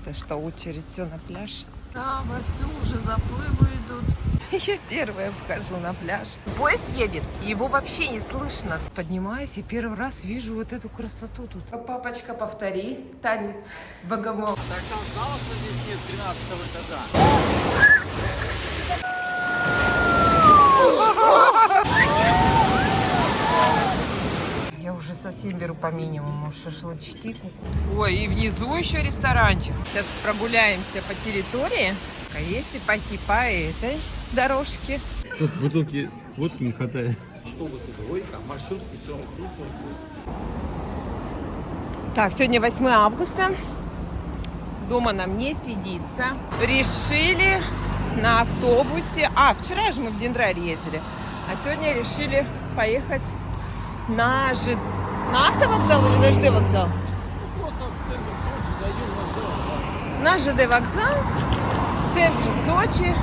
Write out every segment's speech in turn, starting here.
Это что, очередь все на пляж? Да, вовсю уже заплывы идут. Я первая вхожу на пляж. Поезд едет, и его вообще не слышно. Поднимаюсь и первый раз вижу вот эту красоту тут. Папочка, повтори танец богомол. Так там знала, что здесь нет 13 этажа? Я уже совсем беру по минимуму шашлычки. Ой, и внизу еще ресторанчик. Сейчас прогуляемся по территории. А если пойти по этой дорожке? Тут бутылки водки не хватает. Автобусы двойка, маршрутки 40 плюс. Так, сегодня 8 августа. Дома нам не сидится. Решили на автобусе. Вчера же мы в Дендрарь ездили. А сегодня решили поехать на автовокзал или на ЖД вокзал? Просто в центр Сочи зайдем На ЖД вокзал, в центре Сочи,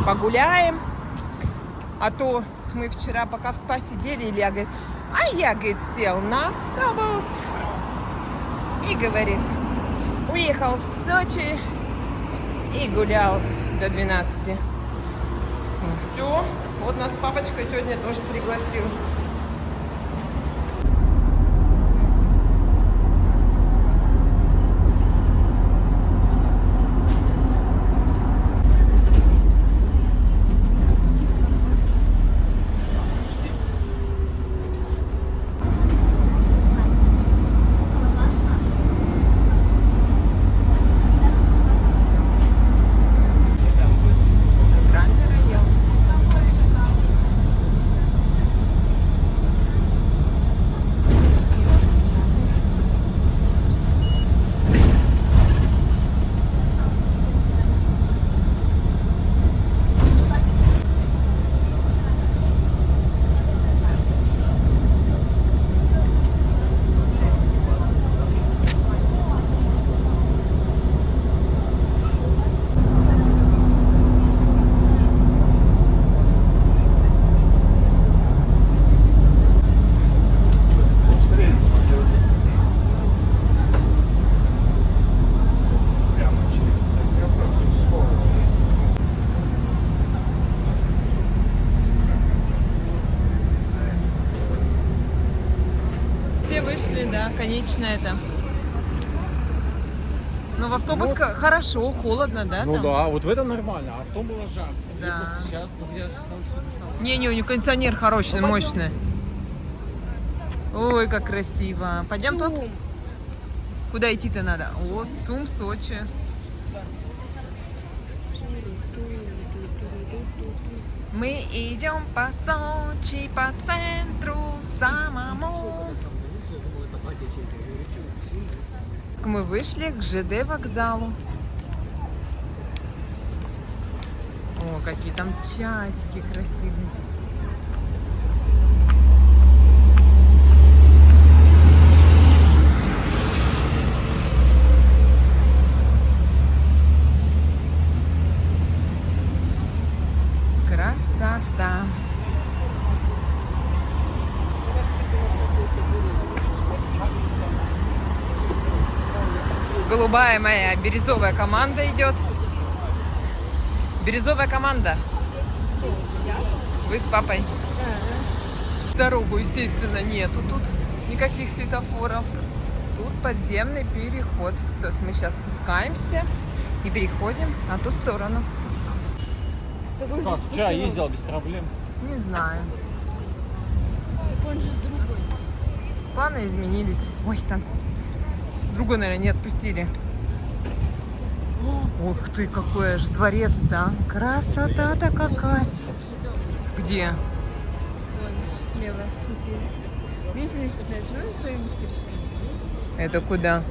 погуляем. А то мы вчера, пока в спа сидели, Илья говорит, я, говорит, сел на автобус. И говорит, уехал в Сочи и гулял до 12. Ну все, вот нас папочка сегодня тоже пригласил. Да, конечно, это. Но в автобус хорошо, холодно, да? Ну там? да, вот в этом нормально, а в том было жарко. Да. Сейчас, Не, у него кондиционер хороший, мощный. Ой, как красиво. Пойдем тут? Куда идти-то надо? Вот, ЦУМ, Сочи. Мы идем по Сочи, по центру самому. Мы вышли к ЖД вокзалу. О, какие там часики красивые. Красота. Голубая моя бирюзовая команда идет. Бирюзовая команда. Вы с папой? Дорогу, естественно, нету тут никаких светофоров. Тут подземный переход. То есть мы сейчас спускаемся и переходим на ту сторону. Как, вчера ездил без проблем. Не знаю. Он же с другой. Планы изменились. Ой, там другой, наверное, не отпустили. Ух ты, какой аж дворец, да? Красота-то какая. Где? Вон, слева, смотри. Видишь, 15 минут стоимость 300. Это куда?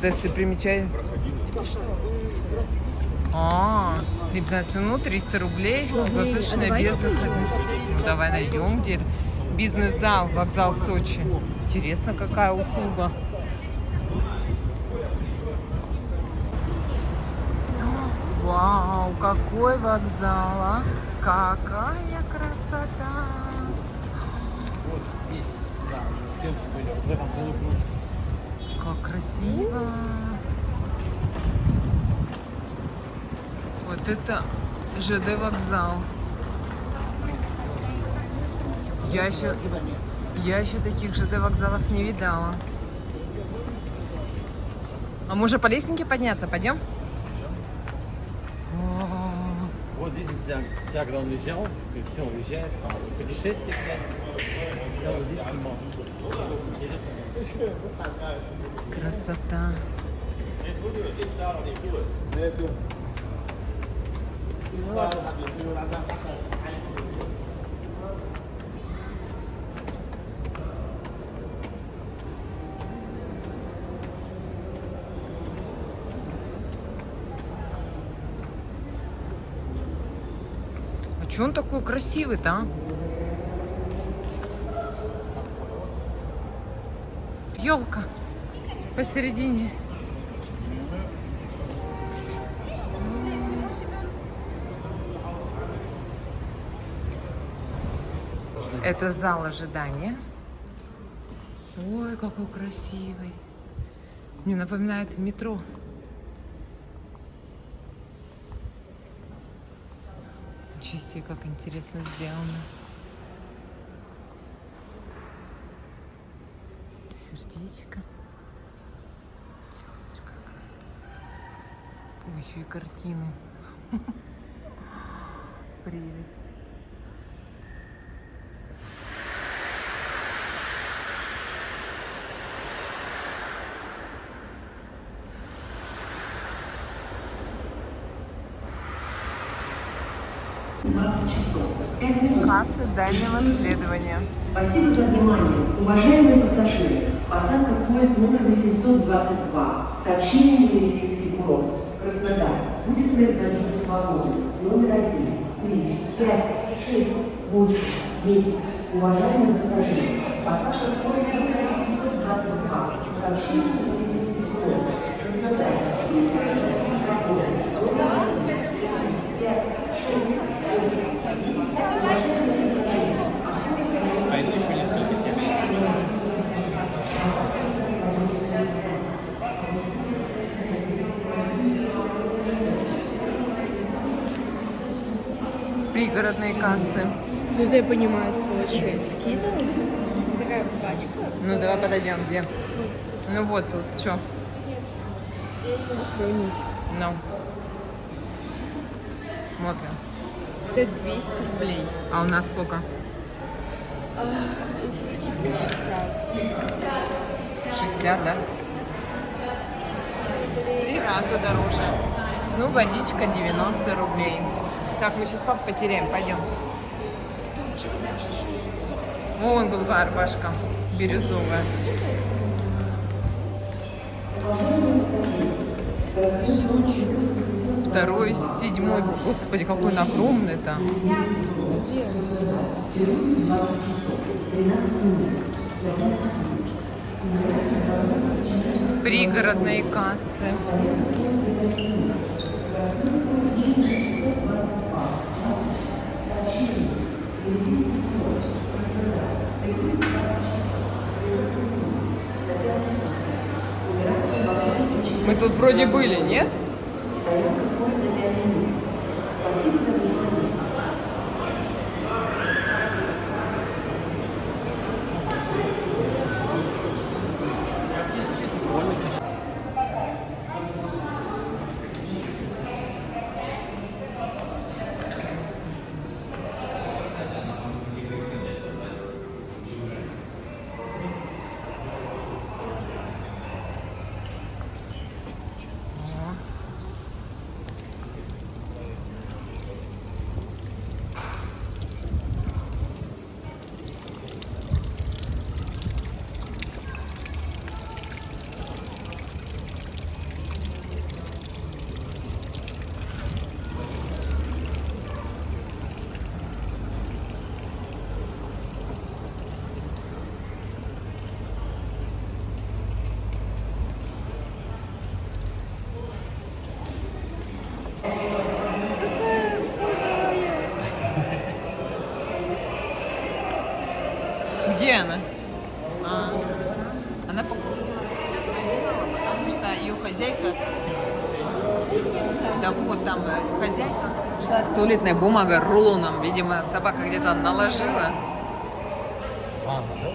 Достопримечательность. 15 минут, 300 рублей. Круглосуточная без выхода. Ну, давай найдем где-то. Бизнес-зал, вокзал Сочи. Интересно, какая услуга. Вау, какой вокзал, а? Какая красота. Вот здесь, да, съемки были, вот в этом полукружке. Как красиво. Вот это ЖД вокзал. Я еще таких ЖД вокзалов не видала. А мы уже по лестнике подняться? Пойдем? Вот здесь нельзя, когда он уезжал, все, он уезжает, путешествие, я вот здесь снимал. Красота. А чё он такой красивый-то, а? Ёлка посередине. Это зал ожидания. Ой, какой красивый. Мне напоминает метро. Ничего себе, как интересно сделано. Сердечко. Люстра какая-то. Ой, еще и картины. Прелесть. Кассы дальнего следования. Спасибо за внимание. Уважаемые пассажиры, посадка в поезд номер 822. Сообщение Емеретинский курорт. Краснодар. Будет производиться вагоны. Номер 1, 3, 5, 6, 8, 10. Уважаемые пассажиры, посадка в поезд номер 822. Сообщение Емеретинский курорт. Краснодар. Будет производиться вагоны. Номер 1, 3, 5, 6, 8, 10. Пойду еще несколько тем. Пригородные кассы. Ну, это я понимаю, Сочи. Скидывалась? Такая пачка. Ну, давай подойдем, где? Ну, вот тут, что? Я не могу сравнить. Ну. Смотрим. Стоит 200 рублей. А у нас сколько? Если скидка 60. 60, да? В 3 раза дороже. Ну, водичка 90 рублей. Так, мы сейчас папу потеряем, пойдем. Вон другая рубашка, бирюзовая. Второй, 7. Господи, какой он огромный-то. Пригородные кассы. Мы тут вроде были, нет? Спасибо за внимание. Где она? Она похудела, потому что ее хозяйка Да вот там хозяйка шла с туалетной бумагой рулоном. Видимо, собака где-то наложила. А, все?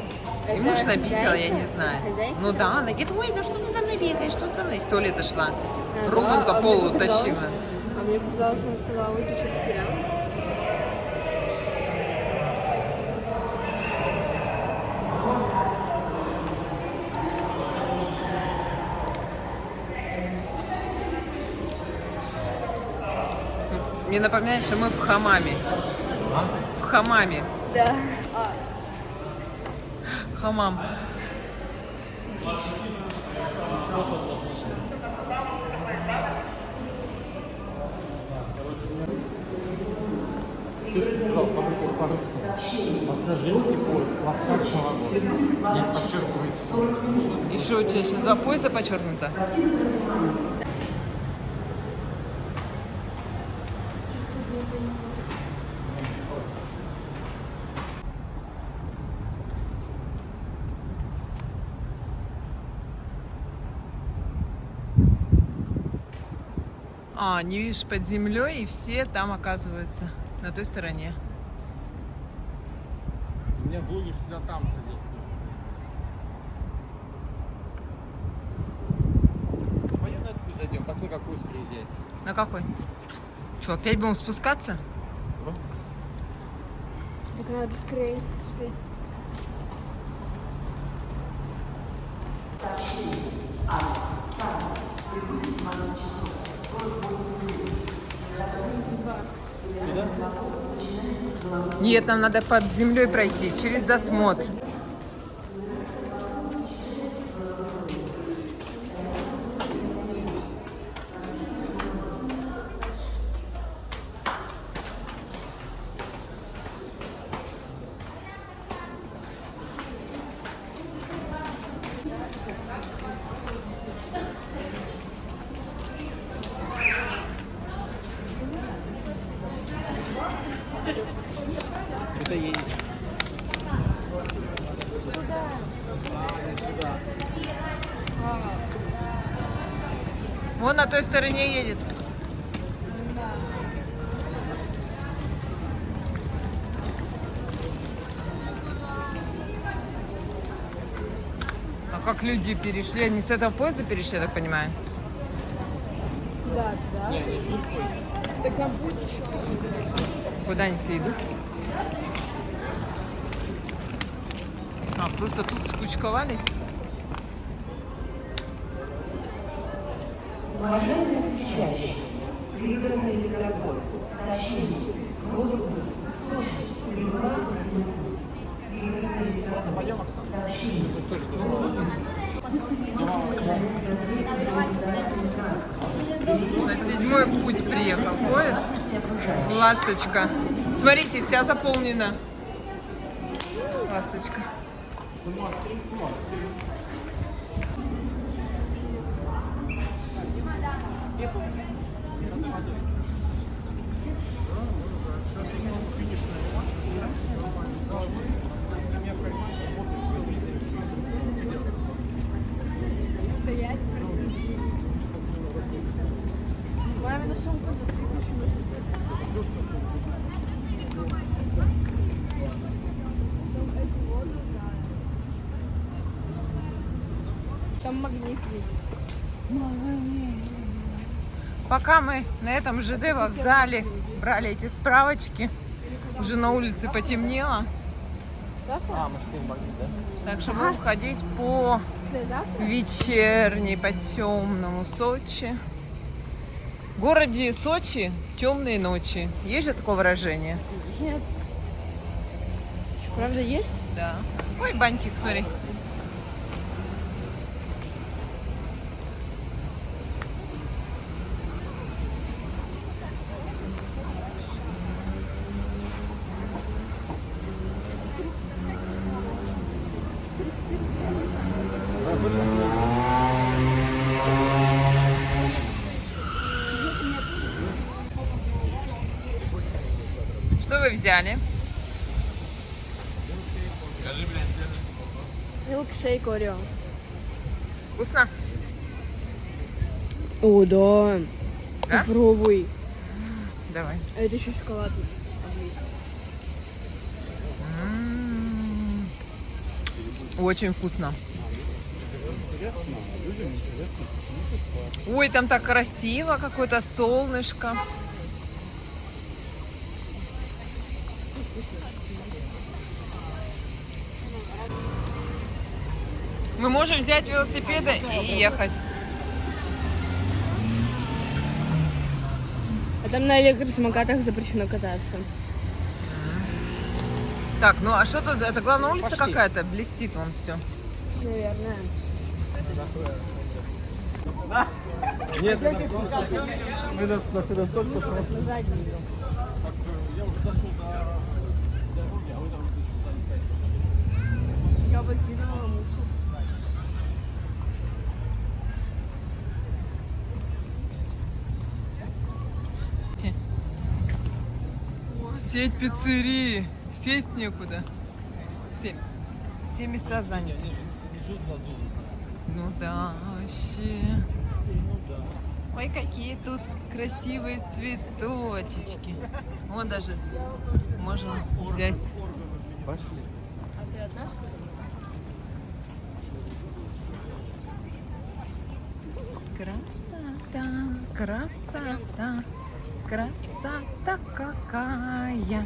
И Это муж написал, я хозяйка? не знаю. Хозяйка? Ну да, она говорит, ой, да что ты за мной бегаешь, что ты за мной из туалета шла. А, Рулон да, по а полу мне показалось- тащила. А мне показалось, она сказала, ой, ты что, потерялась? Мне напоминает, что мы в хамаме. А? В хамаме. Да. Хамам. Ты сказал, по-русски. Пассажирский поезд, пластмассовый вагон. Нет, подчеркивайте. И что у тебя сейчас за поезда подчеркнуто? А, не видишь, под землей, и все там оказываются, на той стороне. У меня блогер всегда там содействует. Пойдем на эту путь зайдем, посмотрим, как поезд приезжает. На какой? Что, опять будем спускаться? Так надо скорее успеть. Нет, нам надо под землей пройти, через досмотр. Это едет. Вон на той стороне едет. А как люди перешли? Они с этого поезда перешли, я так понимаю? Да, туда. Не, они ждут поезд. Так а путь еще. Куда они все идут? А, просто тут скучковались. Уважаемые встречающие, пригородный электропоезд, сообщение, Родина, Сочи, прибывает на путь. Пригородный электропоезд, сообщение, Тоже тоже. На 7-й путь приехал поезд. Ласточка. Смотрите, вся заполнена. Ласточка. Стоять. Мамина сумка Там магнит есть. Пока мы на этом ЖД вокзале брали эти справочки, уже на улице потемнело. А, мы шли в магнит, да? Так что будем ходить по вечерней, по темному Сочи. В городе Сочи темные ночи. Есть же такое выражение? Нет. Правда есть? Да. Ой, бантик, смотри. Что вы взяли? Милкшейк Орео. Вкусно? О, да. Да? Попробуй. Давай. А это еще шоколад. Очень вкусно. Ой, там так красиво, какое-то солнышко. Мы можем взять велосипеды и ехать. А там на электросамокатах запрещено кататься. Так, ну а что тут? Это главная улица какая-то? Блестит вон все. Наверное. Нет, мы настолько просто. Я выкинула мусор. Сеть пиццерии. Сесть некуда. Все места заняты. Ну да, вообще. Ой, какие тут красивые цветочечки. Вон даже можно взять. А ты одна, что ли? Красота, красота, красота какая.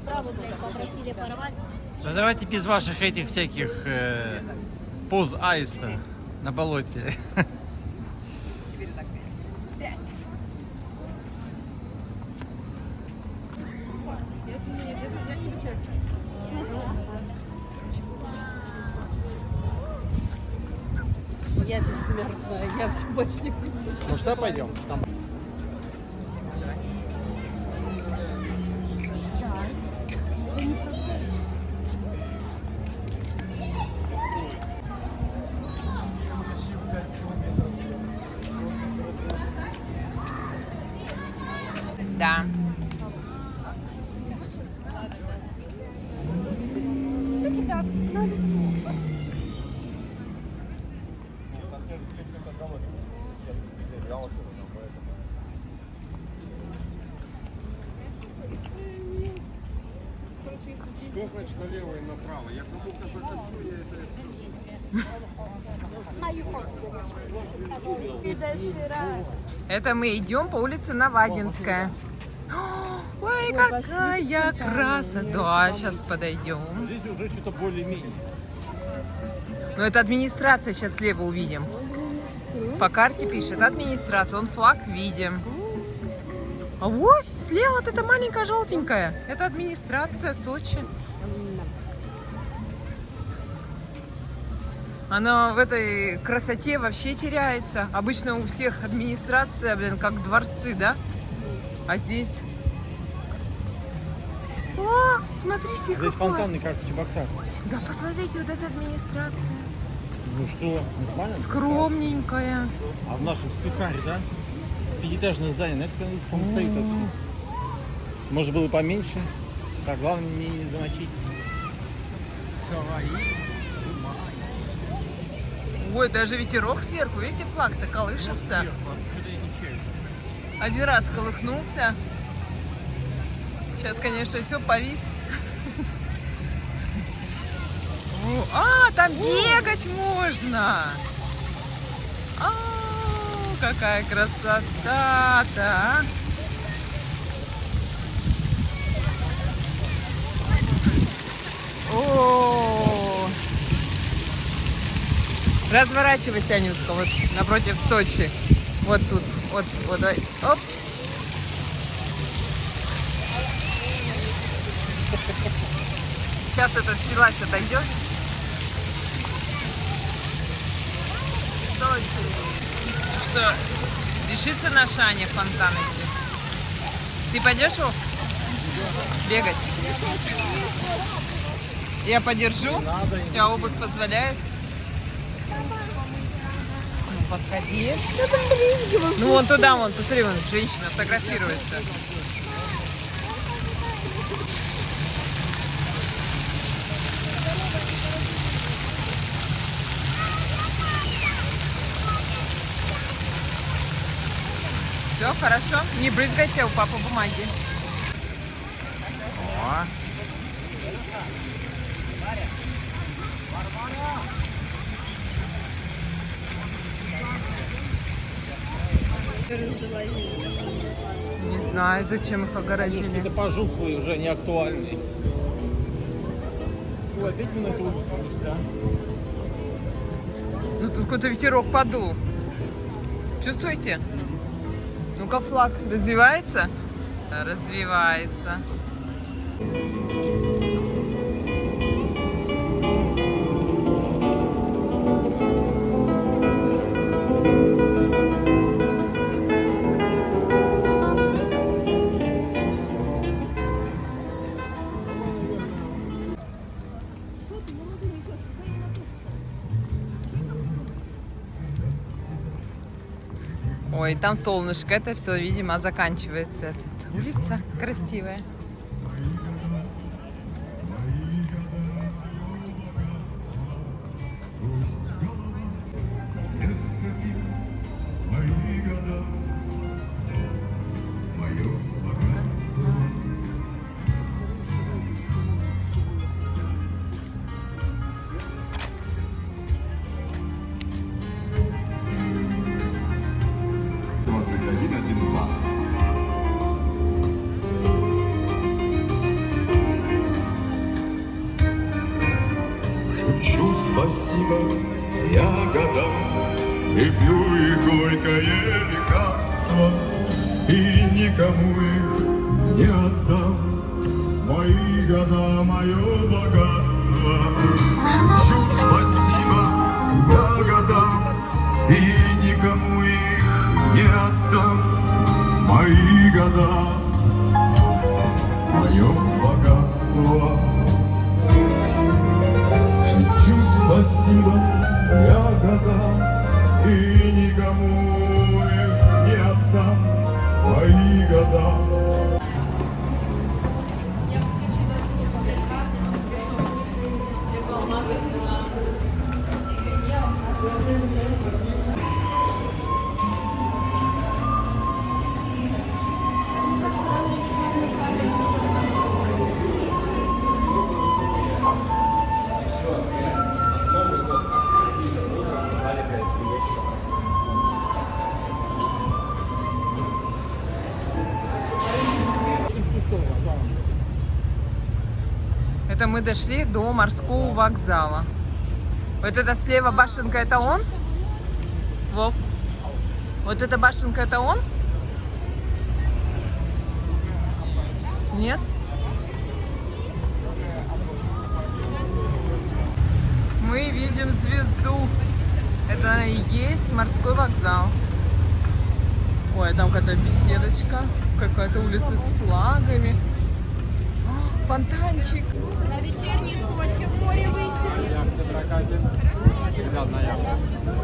Правую, блядь, попросили порвать. Да давайте без ваших этих всяких поз аиста на болоте. Я бессмертная, я все больше не хочу. Ну что, пойдем? Там Да. Что значит налево и направо? Я кому когда хочу, я это скажу. Это мы идем по улице Навадинская. Ой, какая красота. Да, сейчас подойдем. здесь уже что-то более-менее. Но это администрация, сейчас слева увидим. По карте пишет администрация, он флаг видим. А вот слева вот эта маленькая желтенькая. Это администрация Сочи. Она в этой красоте вообще теряется. Обычно у всех администрация, блин, как дворцы, да? А здесь... О, смотрите, Здесь какой. фонтаны, как в Чебоксарах. Да, посмотрите, вот эта администрация. Ну что, нормально? Скромненькая. А в нашем Стыкаре, да? Пятиэтажное здание, на это, по-моему, стоит отсюда. Может было поменьше. Так, главное не замочить. Ой, даже ветерок сверху, видите, флаг-то колышется. Один раз колыхнулся. Сейчас, конечно, все повис. А, там бегать можно. А, какая красота-то. О, разворачивайся, Анютка, вот напротив Сочи. Вот тут, вот, давай. Оп. Сейчас этот силач отойдет. Сочи. Что, решится наша Аня в фонтан идти? Ты пойдешь, Вов? Бегать? Я подержу? У тебя обувь позволяет? Ну, подходи. Ну, вон туда, вон, посмотри, вон, женщина фотографируется. Все, хорошо? Не брызгайте, у папы бумаги. О. Не знаю, зачем их огородили. Какие-то пожухлые уже, не актуальные. Ой, опять мы на эту улицу вышли, да? Ну тут какой-то ветерок подул. Чувствуете? Ну-ка, флаг развивается? Развивается. Ой, там солнышко, это все, видимо, заканчивается. Тут улица красивая. Шепчу спасибо ягодам, и пью их горькое лекарство, и никому их не отдам. Мои года, мое богатство. Шепчу спасибо ягодам, и никому их не отдам. Мои года, мое богатство. Шепчу спасибо ягодам, и никому их не отдам. Мои года. Это мы дошли до морского вокзала. Вот эта слева башенка, это он? Вов. Вот эта башенка, это он? Нет? Мы видим звезду. Это и есть морской вокзал. Ой, там какая-то беседочка, какая-то улица с флагами. О, фонтанчик. На вечерний Сочи в море выйти. Яхте прокатит. Ребят, на яхте.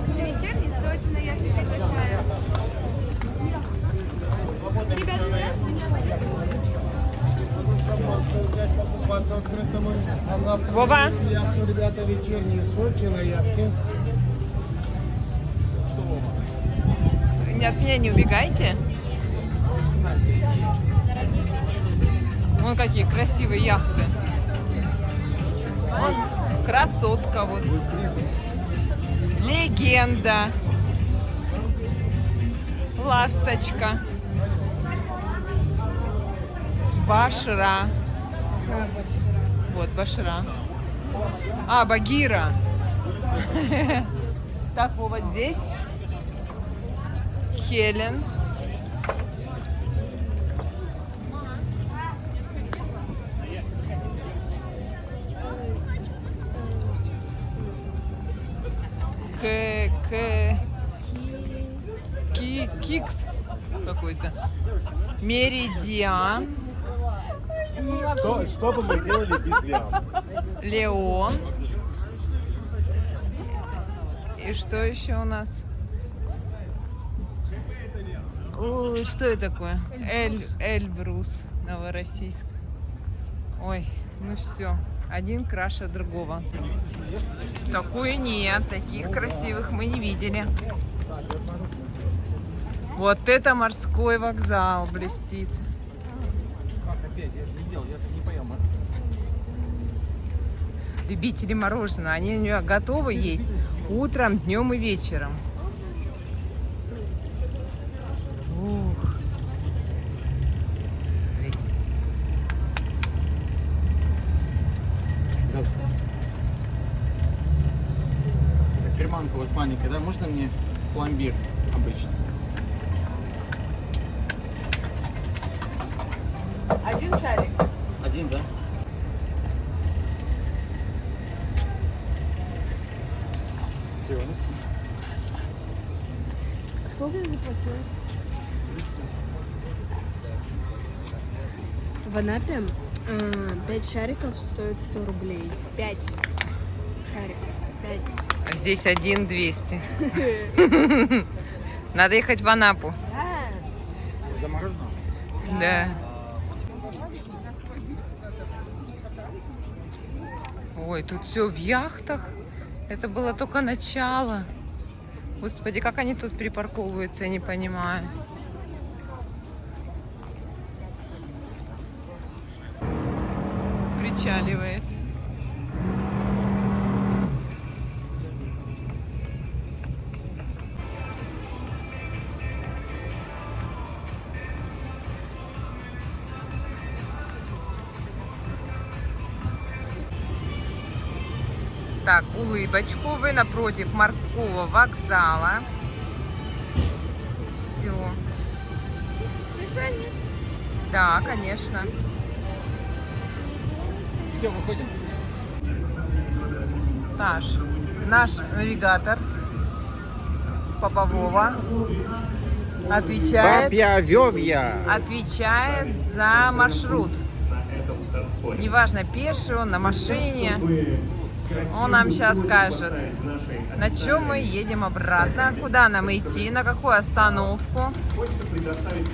На вечерний Сочи на яхте приглашаю. Ребята, Покупаться открытому. А завтра Вова. яхту, ребята, вечерние Сочи на яхте. От меня не убегайте. Вон какие красивые яхты. Вон красотка вот. Легенда. Ласточка. Башра. Вот Башра. А, Багира. Так, Вова, здесь. Хелен. Кикс какой-то. какой-то. Меридиан. Что бы мы делали без Лиам? Леон. И что еще у нас? Ой, что это такое? Эльбрус, Новороссийск. Ой, ну все, один краше другого. Такой нет, таких красивых мы не видели. Вот это морской вокзал блестит. Как опять? Я же не делал, я же не поел. Любители мороженого, они у нее готовы есть утром, днем и вечером. Ух. Здравствуйте. Это креманка у вас маленькая, да? Можно мне пломбир обычный? Один шарик. Один, да? Все, у нас. Сколько я заплатила? В Анапе 5 шариков стоит 100 рублей. 5 шариков. 5. А здесь 1-200. Надо ехать в Анапу. Замороженного? Да. Ой, тут все в яхтах. Это было только начало. Господи, как они тут припарковываются, я не понимаю. Причаливает. Так, улыбочку. Вы напротив морского вокзала. Все. Да, конечно. Все, выходим. Наш навигатор Папа Вова отвечает за маршрут. Неважно, пеший он, на машине. Он нам сейчас скажет, на чем мы едем обратно, куда нам идти, на какую остановку.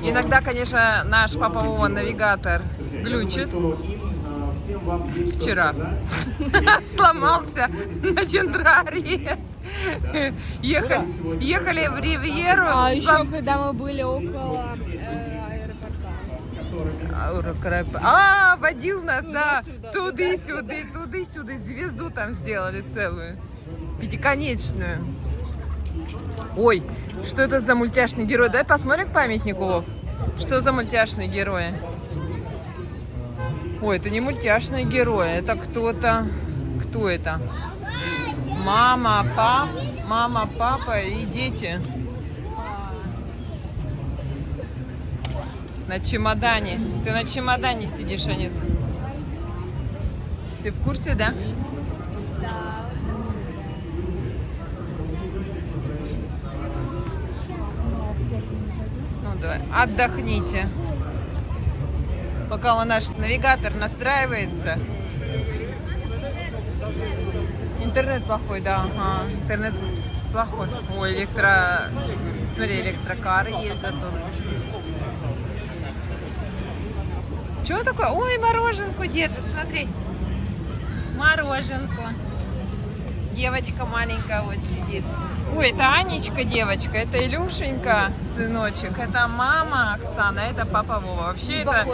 Иногда, конечно, наш Папа Вова навигатор глючит. Вчера сломался на Дендрарии. Ехали в Ривьеру. А еще когда мы были около аэропорта. Водил нас, да, туды-сюда, звезду там сделали целую, пятиконечную. Ой, что это за мультяшный герой? Давай посмотрим к памятнику. Что за мультяшные герои? Ой, это не мультяшные герои, это кто-то. Кто это? Мама, папа и дети. На чемодане. Ты на чемодане сидишь, Анит. Ты в курсе, да? Да. Ну давай, отдохните. Пока наш навигатор настраивается. Интернет плохой, да. Ага, интернет плохой. Ой, смотри, электрокары ездят тут. Что такое? Ой, мороженку держит, смотри. Мороженку. Девочка маленькая вот сидит. Ой, это Анечка девочка, это Илюшенька сыночек, это мама Оксана, это папа Вова. Вообще это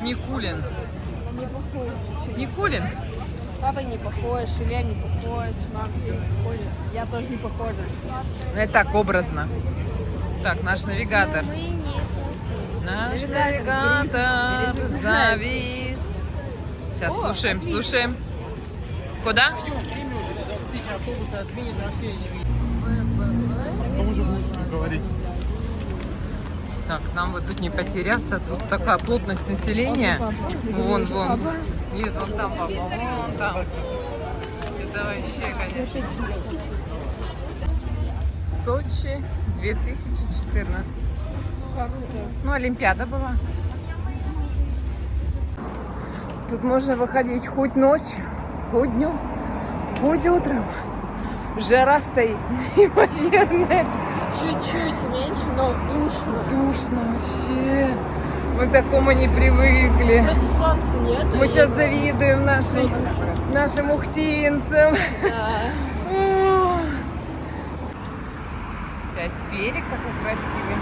Никулин. Не похож. Никулин? Папа не похож, Илья не похож, мама не похожа. Я тоже не похожа. Это так образно. Так, наш навигатор. Наш навигатор завис. Сейчас слушаем. Куда? Потом уже будешь говорить. Так, нам вот тут не потеряться. Тут такая плотность населения. Вон. Нет, вон там папа, вон там. Это вообще, конечно. Сочи 2014. Ну, Олимпиада была. Тут можно выходить хоть ночью, хоть днем, хоть утром. Жара стоит неимоверная. Чуть-чуть меньше, но душно. Душно вообще. Мы к такому не привыкли. Просто солнца нет. Мы сейчас завидуем нашим ухтинцам. Да. Опять берег такой красивый.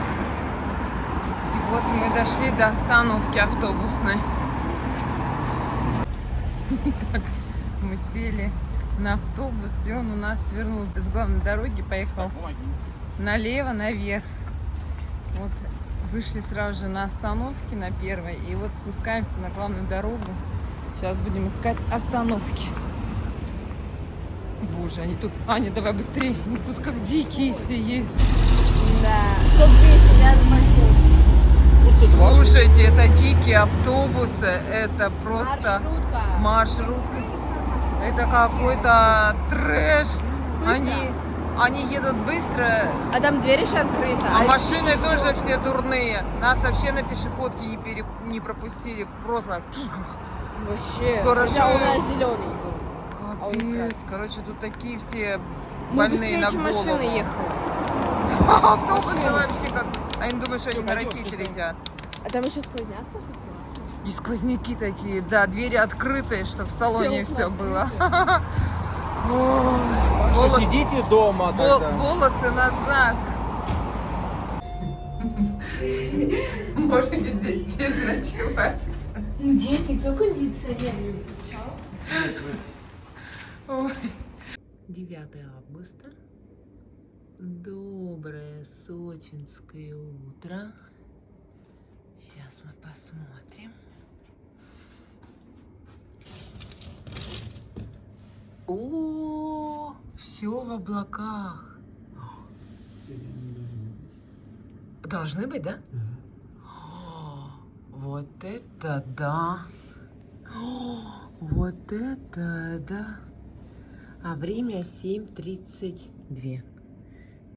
И вот мы дошли до остановки автобусной. Так, мы сели на автобус, и он у нас свернул с главной дороги, поехал налево, наверх. Вот вышли сразу же на остановке, на первой, и вот спускаемся на главную дорогу. Сейчас будем искать остановки. Боже, они тут... Аня, давай быстрее. Они тут как дикие все ездят. Да. Сколько весит, я думаю, Слушайте, это дикие автобусы. Это просто маршрутка. Это какой-то трэш. Они едут быстро, А там дверь еще открыта. а машины тоже все дурные. Нас вообще на пешеходке не пропустили. Просто Вообще. Хорошо. Хотя у нас зеленый был. капец. Короче, тут такие все Мы больные быстрее, на чем голову. машина ехала. Автобусы вообще как... Они думают, что они на ракете летят. А там еще сквозняк такой. И сквозняки такие, да, двери открытые, чтобы в салоне Все все окна было. Что, сидите дома тогда. Волосы назад. Можете здесь переночевать. Здесь никто кондиционер не выключал. 9 августа. Доброе сочинское утро. Сейчас мы посмотрим. О, все в облаках. Должны быть, да? О, вот это да. О, вот это да. А время 7:32.